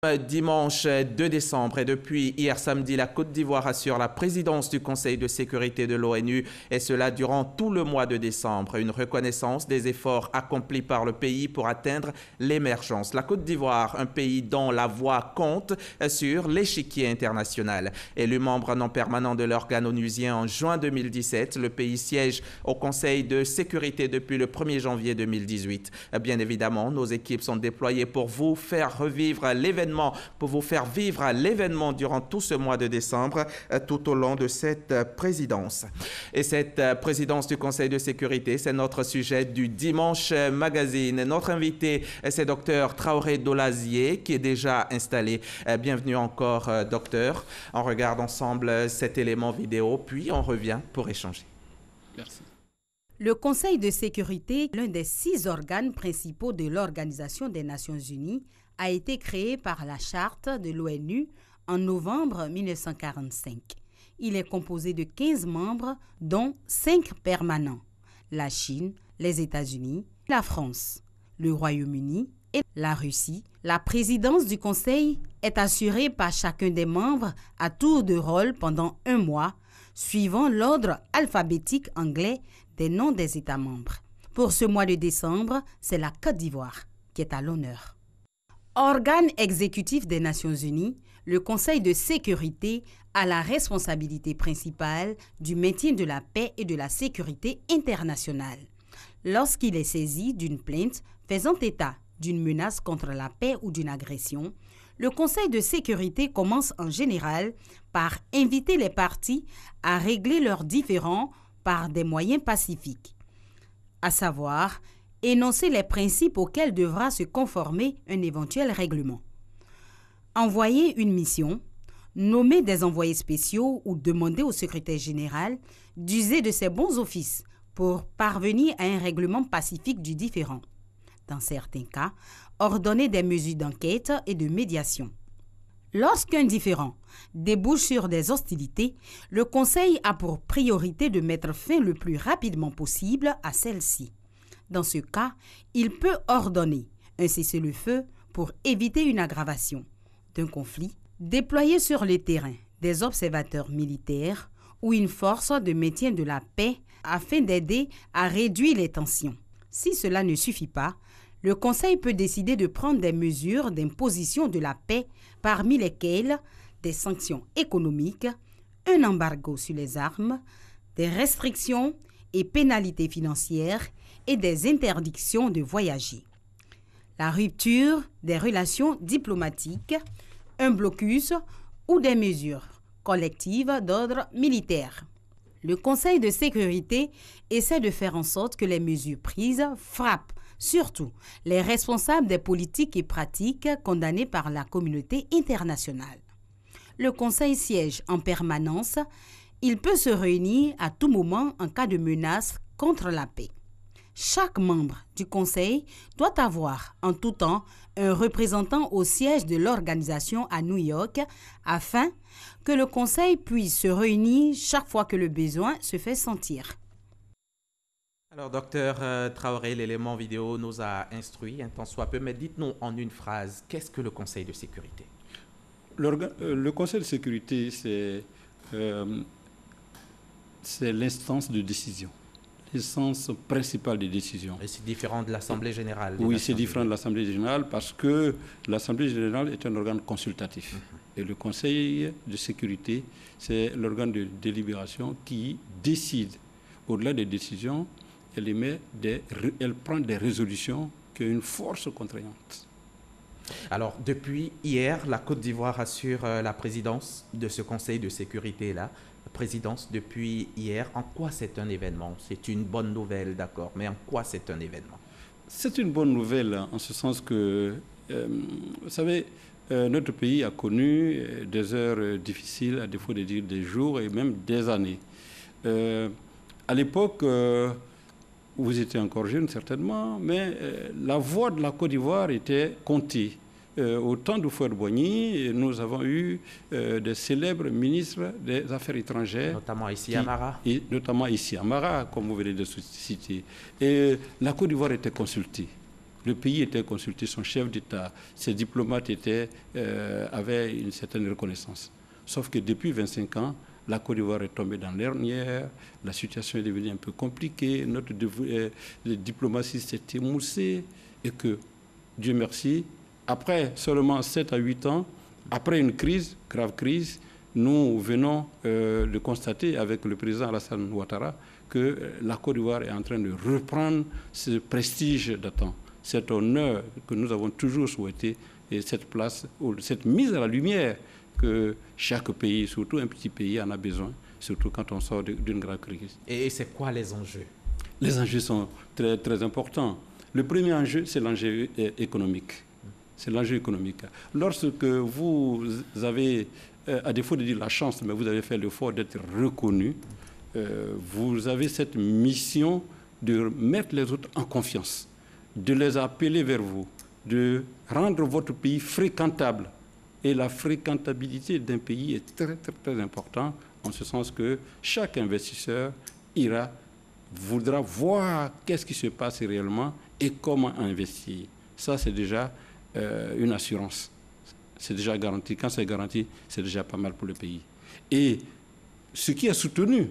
Dimanche 2 décembre et depuis hier samedi, la Côte d'Ivoire assure la présidence du Conseil de sécurité de l'ONU et cela durant tout le mois de décembre. Une reconnaissance des efforts accomplis par le pays pour atteindre l'émergence. La Côte d'Ivoire, un pays dont la voix compte sur l'échiquier international. Élu membre non permanent de l'organe onusien en juin 2017, le pays siège au Conseil de sécurité depuis le 1er janvier 2018. Bien évidemment, nos équipes sont déployées pour vous faire revivre l'événement, pour vous faire vivre l'événement durant tout ce mois de décembre, tout au long de cette présidence. Et cette présidence du Conseil de sécurité, c'est notre sujet du Dimanche Magazine. Notre invité, c'est Dr Traoré Dolazié, qui est déjà installé. Bienvenue encore, docteur. On regarde ensemble cet élément vidéo, puis on revient pour échanger. Merci. Le Conseil de sécurité, l'un des 6 organes principaux de l'Organisation des Nations Unies, a été créé par la Charte de l'ONU en novembre 1945. Il est composé de 15 membres, dont 5 permanents: la Chine, les États-Unis, la France, le Royaume-Uni et la Russie. La présidence du Conseil est assurée par chacun des membres à tour de rôle pendant 1 mois, suivant l'ordre alphabétique anglais des noms des États membres. Pour ce mois de décembre, c'est la Côte d'Ivoire qui est à l'honneur. Organe exécutif des Nations Unies, le Conseil de sécurité a la responsabilité principale du maintien de la paix et de la sécurité internationale. Lorsqu'il est saisi d'une plainte faisant état d'une menace contre la paix ou d'une agression, le Conseil de sécurité commence en général par inviter les parties à régler leurs différends par des moyens pacifiques, à savoir énoncer les principes auxquels devra se conformer un éventuel règlement. Envoyer une mission, nommer des envoyés spéciaux ou demander au secrétaire général d'user de ses bons offices pour parvenir à un règlement pacifique du différend. Dans certains cas, ordonner des mesures d'enquête et de médiation. Lorsqu'un différend débouche sur des hostilités, le Conseil a pour priorité de mettre fin le plus rapidement possible à celles-ci. Dans ce cas, il peut ordonner un cessez-le-feu pour éviter une aggravation d'un conflit, déployer sur le terrain des observateurs militaires ou une force de maintien de la paix afin d'aider à réduire les tensions. Si cela ne suffit pas, le Conseil peut décider de prendre des mesures d'imposition de la paix, parmi lesquelles des sanctions économiques, un embargo sur les armes, des restrictions et pénalités financières et des interdictions de voyager. La rupture des relations diplomatiques, un blocus ou des mesures collectives d'ordre militaire. Le Conseil de sécurité essaie de faire en sorte que les mesures prises frappent surtout les responsables des politiques et pratiques condamnées par la communauté internationale. Le Conseil siège en permanence. Il peut se réunir à tout moment en cas de menace contre la paix. Chaque membre du Conseil doit avoir en tout temps un représentant au siège de l'organisation à New York afin que le Conseil puisse se réunir chaque fois que le besoin se fait sentir. Alors, docteur Traoré, l'élément vidéo nous a instruit un tant soit peu, mais dites-nous en une phrase, qu'est-ce que le Conseil de sécurité? Le Conseil de sécurité, c'est l'instance de décision, l'instance principale des décisions. Et c'est différent de l'Assemblée générale? Oui, c'est différent de l'Assemblée générale parce que l'Assemblée générale est un organe consultatif. Et le Conseil de sécurité, c'est l'organe de délibération qui décide. Au-delà des décisions, elle prend des résolutions qui ont une force contraignante. Alors, depuis hier, la Côte d'Ivoire assure la présidence de ce Conseil de sécurité-là. Présidence depuis hier. En quoi c'est un événement? C'est une bonne nouvelle, d'accord, mais en quoi c'est un événement? C'est une bonne nouvelle en ce sens que, vous savez, notre pays a connu des heures difficiles, à défaut de dire des jours et même des années. À l'époque, vous étiez encore jeune certainement, mais la voix de la Côte d'Ivoire était comptée. Au temps d'Houphouët-Boigny, nous avons eu des célèbres ministres des Affaires étrangères. Notamment ici à Mara. Notamment ici à Mara, comme vous venez de citer. Et la Côte d'Ivoire était consultée. Le pays était consulté, son chef d'État, ses diplomates avaient une certaine reconnaissance. Sauf que depuis 25 ans, la Côte d'Ivoire est tombée dans l'hernière, la situation est devenue un peu compliquée, notre diplomatie s'est émoussée et que, Dieu merci, après seulement 7 à 8 ans, après une crise, grave crise, nous venons de constater avec le président Alassane Ouattara que la Côte d'Ivoire est en train de reprendre ce prestige d'antan, cet honneur que nous avons toujours souhaité et cette place, cette mise à la lumière que chaque pays, surtout un petit pays, en a besoin, surtout quand on sort d'une grave crise. Et c'est quoi les enjeux? Les enjeux sont très, très importants. Le premier enjeu, c'est l'enjeu économique. C'est l'enjeu économique. Lorsque vous avez, à défaut de dire la chance, mais vous avez fait l'effort d'être reconnu, vous avez cette mission de mettre les autres en confiance, de les appeler vers vous, de rendre votre pays fréquentable. Et la fréquentabilité d'un pays est très, très, très importante, en ce sens que chaque investisseur voudra voir qu'est-ce qui se passe réellement et comment investir. Ça, c'est déjà une assurance. C'est déjà garanti. Quand c'est garanti, c'est déjà pas mal pour le pays. Et ce qui est soutenu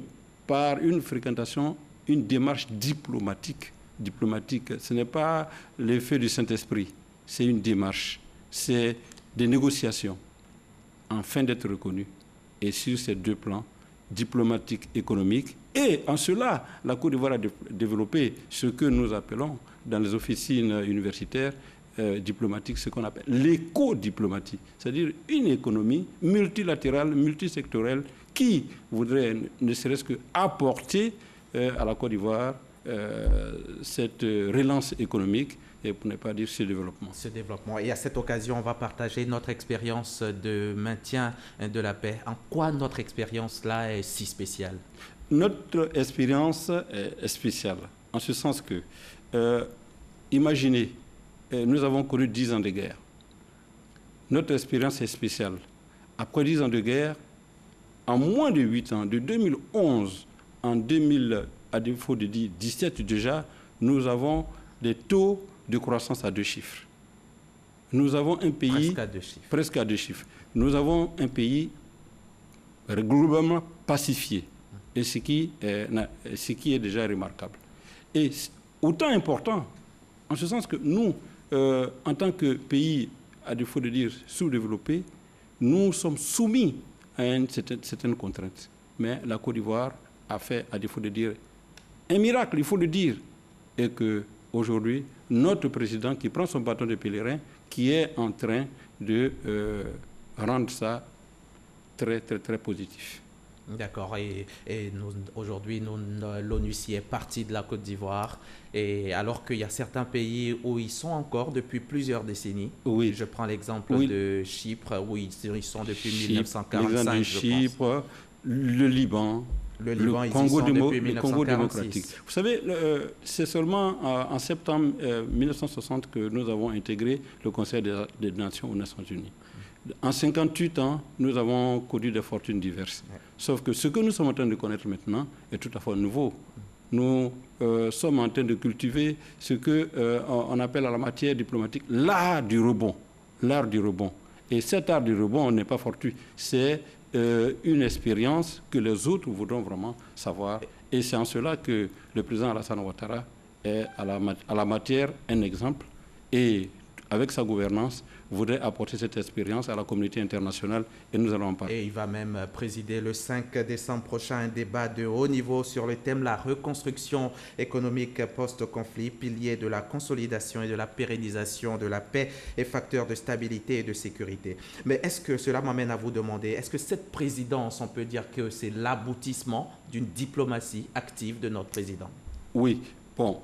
par une fréquentation, une démarche diplomatique. Diplomatique, ce n'est pas l'effet du Saint-Esprit, c'est une démarche. C'est des négociations, afin d'être reconnues. Et sur ces deux plans, diplomatique, économique, et en cela, la Côte d'Ivoire a développé ce que nous appelons, dans les officines universitaires diplomatiques, ce qu'on appelle l'éco-diplomatie, c'est-à-dire une économie multilatérale, multisectorielle, qui voudrait ne serait-ce que apporter à la Côte d'Ivoire cette relance économique, et pour ne pas dire ce développement. Ce développement. Et à cette occasion, on va partager notre expérience de maintien de la paix. En quoi notre expérience-là est si spéciale? Notre expérience est spéciale, en ce sens que, imaginez, nous avons connu 10 ans de guerre. Notre expérience est spéciale. Après 10 ans de guerre, en moins de 8 ans, de 2011 en 2000, à défaut de dire 17 déjà, nous avons des taux de croissance à 2 chiffres. Nous avons un pays... Presque à 2 chiffres. Presque à 2 chiffres. Nous avons un pays globalement pacifié, et ce qui est déjà remarquable. Et autant important, en ce sens que nous, en tant que pays, à défaut de dire sous-développé, nous sommes soumis à certaines contraintes. Mais la Côte d'Ivoire a fait, à défaut de dire, un miracle, il faut le dire, et qu'aujourd'hui, notre président qui prend son bâton de pèlerin, qui est en train de rendre ça très, très, très positif. D'accord. Et aujourd'hui, l'ONU s'y est partie de la Côte d'Ivoire. Et alors qu'il y a certains pays où ils sont encore depuis plusieurs décennies. Oui. Je prends l'exemple de Chypre, où ils sont depuis 1945. L'exemple de Chypre, le Liban. Le Congo démocratique. Vous savez, c'est seulement en septembre 1960 que nous avons intégré le Conseil des Nations aux Nations Unies. En 58 ans, nous avons connu des fortunes diverses. Ouais. Sauf que ce que nous sommes en train de connaître maintenant est tout à fait nouveau. Nous sommes en train de cultiver ce qu'on appelle à la matière diplomatique l'art du rebond. L'art du rebond. Et cet art du rebond n'est pas fortuit. C'est une expérience que les autres voudront vraiment savoir. Et c'est en cela que le président Alassane Ouattara est à la matière un exemple. Et avec sa gouvernance, voudrait apporter cette expérience à la communauté internationale et nous allons en parler. Et il va même présider le 5 décembre prochain un débat de haut niveau sur le thème la reconstruction économique post-conflit, pilier de la consolidation et de la pérennisation de la paix et facteur de stabilité et de sécurité. Mais est-ce que cela m'amène à vous demander, est-ce que cette présidence, on peut dire que c'est l'aboutissement d'une diplomatie active de notre président? Oui. Bon,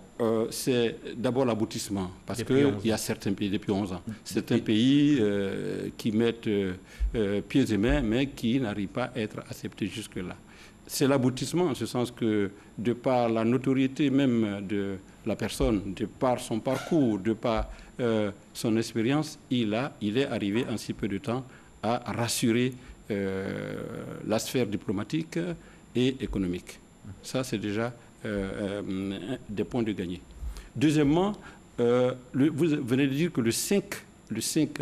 c'est d'abord l'aboutissement, parce qu'il y a certains pays, depuis 11 ans, certains pays qui mettent pieds et mains, mais qui n'arrivent pas à être acceptés jusque-là. C'est l'aboutissement, en ce sens que, de par la notoriété même de la personne, de par son parcours, de par son expérience, il est arrivé en si peu de temps à rassurer la sphère diplomatique et économique. Ça, c'est déjà des points de gagner. Deuxièmement, vous venez de dire que le 5,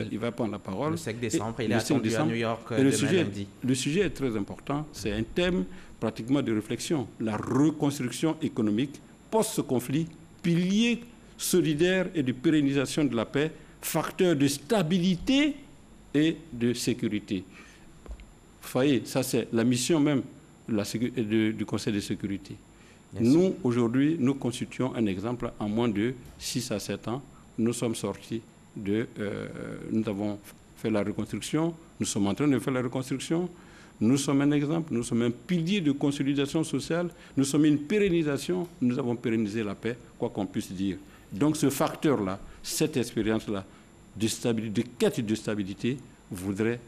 il va prendre la parole. Le 5 décembre, il est attendu à New York demain lundi. Le sujet est très important. C'est un thème pratiquement de réflexion. La reconstruction économique post-conflit, pilier solidaire et de pérennisation de la paix, facteur de stabilité et de sécurité. Vous voyez, ça c'est la mission même du Conseil de sécurité. Nous, aujourd'hui, nous constituons un exemple. En moins de 6 à 7 ans, nous sommes sortis nous avons fait la reconstruction, nous sommes en train de faire la reconstruction, nous sommes un exemple, nous sommes un pilier de consolidation sociale, nous sommes une pérennisation, nous avons pérennisé la paix, quoi qu'on puisse dire. Donc ce facteur-là, cette expérience-là, de quête de stabilité, voudrait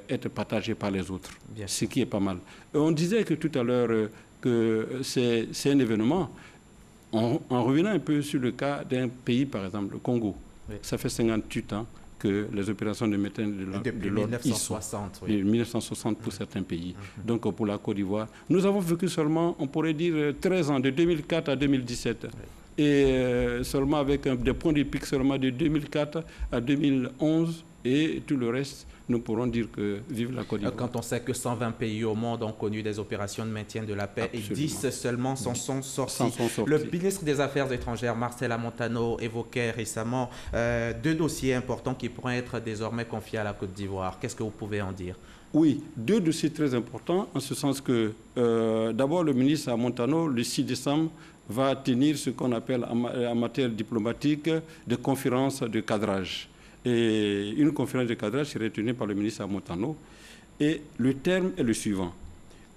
être partagé par les autres, ce qui est pas mal. On disait que tout à l'heure que c'est un événement, en revenant un peu sur le cas d'un pays, par exemple, le Congo. Oui. Ça fait 58 ans que les opérations de maintien de l'ordre... Depuis 1960, oui. 1960 pour certains pays. Donc pour la Côte d'Ivoire, nous avons vécu seulement, on pourrait dire, 13 ans, de 2004 à 2017. Oui. Et seulement avec des points de pic seulement de 2004 à 2011 et tout le reste, nous pourrons dire que vive la Côte d'Ivoire. Quand on sait que 120 pays au monde ont connu des opérations de maintien de la paix. Absolument. Et 10 seulement s'en sont sortis. Le ministre des Affaires étrangères, Marcela Montano, évoquait récemment 2 dossiers importants qui pourraient être désormais confiés à la Côte d'Ivoire. Qu'est-ce que vous pouvez en dire? Oui, 2 dossiers très importants, en ce sens que d'abord le ministre Montano, le 6 décembre, va tenir ce qu'on appelle en matière diplomatique des conférences de cadrage. Et une conférence de cadrage serait tenue par le ministre Montano. Et le terme est le suivant.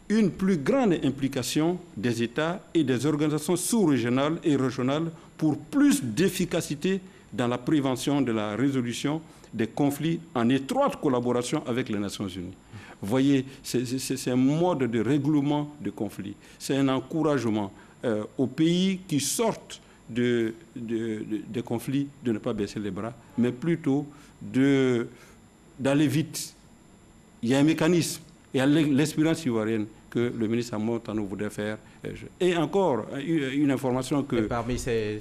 Une plus grande implication des États et des organisations sous-régionales et régionales pour plus d'efficacité dans la prévention de la résolution des conflits en étroite collaboration avec les Nations Unies. Vous voyez, c'est un mode de règlement de conflits. C'est un encouragement aux pays qui sortent des conflits, de ne pas baisser les bras, mais plutôt d'aller vite. Il y a un mécanisme, il y a l'expérience ivoirienne que le ministre Montano voudrait faire. Et encore, une information que... Et parmi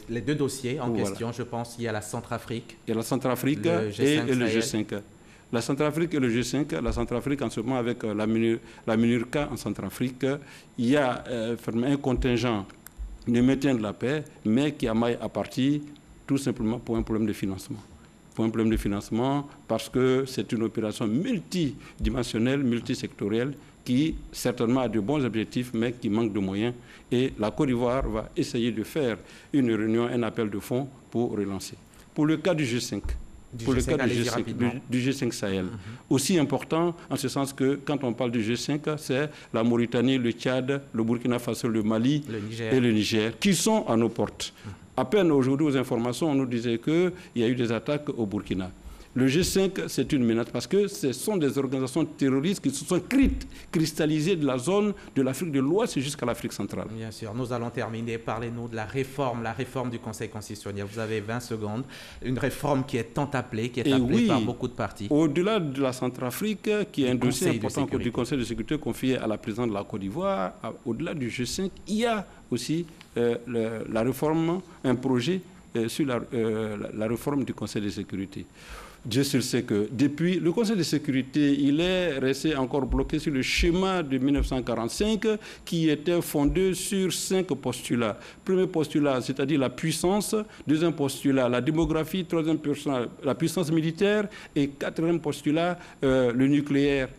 les 2 dossiers en question, je pense qu'il y a la Centrafrique. Il y a la Centrafrique et le G5. La Centrafrique et le G5, la Centrafrique en ce moment avec la MINURCA en Centrafrique, il y a un contingent de maintien de la paix, mais qui a maille à partir tout simplement pour un problème de financement. Pour un problème de financement, parce que c'est une opération multidimensionnelle, multisectorielle, qui certainement a de bons objectifs, mais qui manque de moyens. Et la Côte d'Ivoire va essayer de faire une réunion, un appel de fonds pour relancer. Pour le cas du G5, pour le cas du G5 Sahel. Aussi important, en ce sens que quand on parle du G5, c'est la Mauritanie, le Tchad, le Burkina Faso, le Mali et le Niger, qui sont à nos portes. À peine aujourd'hui aux informations, on nous disait qu'il y a eu des attaques au Burkina. Le G5, c'est une menace parce que ce sont des organisations terroristes qui se sont cristallisées de la zone de l'Afrique de l'Ouest jusqu'à l'Afrique centrale. Bien sûr. Nous allons terminer. Parlez-nous de la réforme du Conseil constitutionnel. Vous avez 20 secondes. Une réforme qui est tant appelée, par beaucoup de partis. Au-delà de la Centrafrique, qui est un dossier important du Conseil de sécurité confié à la présidente de la Côte d'Ivoire, au-delà du G5, il y a aussi la réforme, un projet sur la réforme du Conseil de sécurité. Dieu seul sait que depuis le Conseil de sécurité, il est resté encore bloqué sur le schéma de 1945 qui était fondé sur 5 postulats. Premier postulat, c'est-à-dire la puissance. Deuxième postulat, la démographie. Troisième postulat, la puissance militaire. Et quatrième postulat, le nucléaire.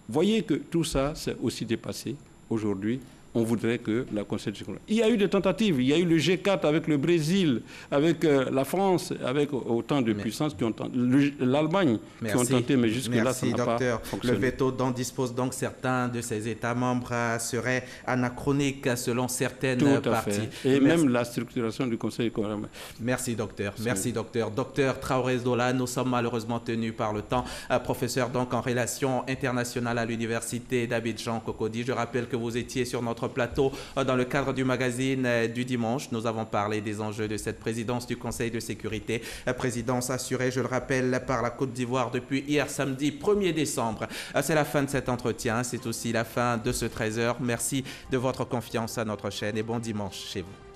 Voyez que tout ça, c'est aussi dépassé aujourd'hui. On voudrait que la Constitution... Il y a eu des tentatives. Il y a eu le G4 avec le Brésil, avec la France, avec autant de puissances qui ont tenté, l'Allemagne qui ont tenté, mais jusque-là, ça n'a pas fonctionné. Le veto dont disposent donc certains de ces États membres serait anachronique selon certaines parties. Et même la structuration du Conseil économique. Merci, docteur. Merci, docteur. Docteur Traoré Zola, nous sommes malheureusement tenus par le temps. Professeur donc en relations internationales à l'Université d'Abidjan, Cocody. Je rappelle que vous étiez sur notre plateau dans le cadre du magazine du dimanche. Nous avons parlé des enjeux de cette présidence du Conseil de sécurité. Présidence assurée, je le rappelle, par la Côte d'Ivoire depuis hier samedi 1er décembre. C'est la fin de cet entretien. C'est aussi la fin de ce 13h. Merci de votre confiance à notre chaîne et bon dimanche chez vous.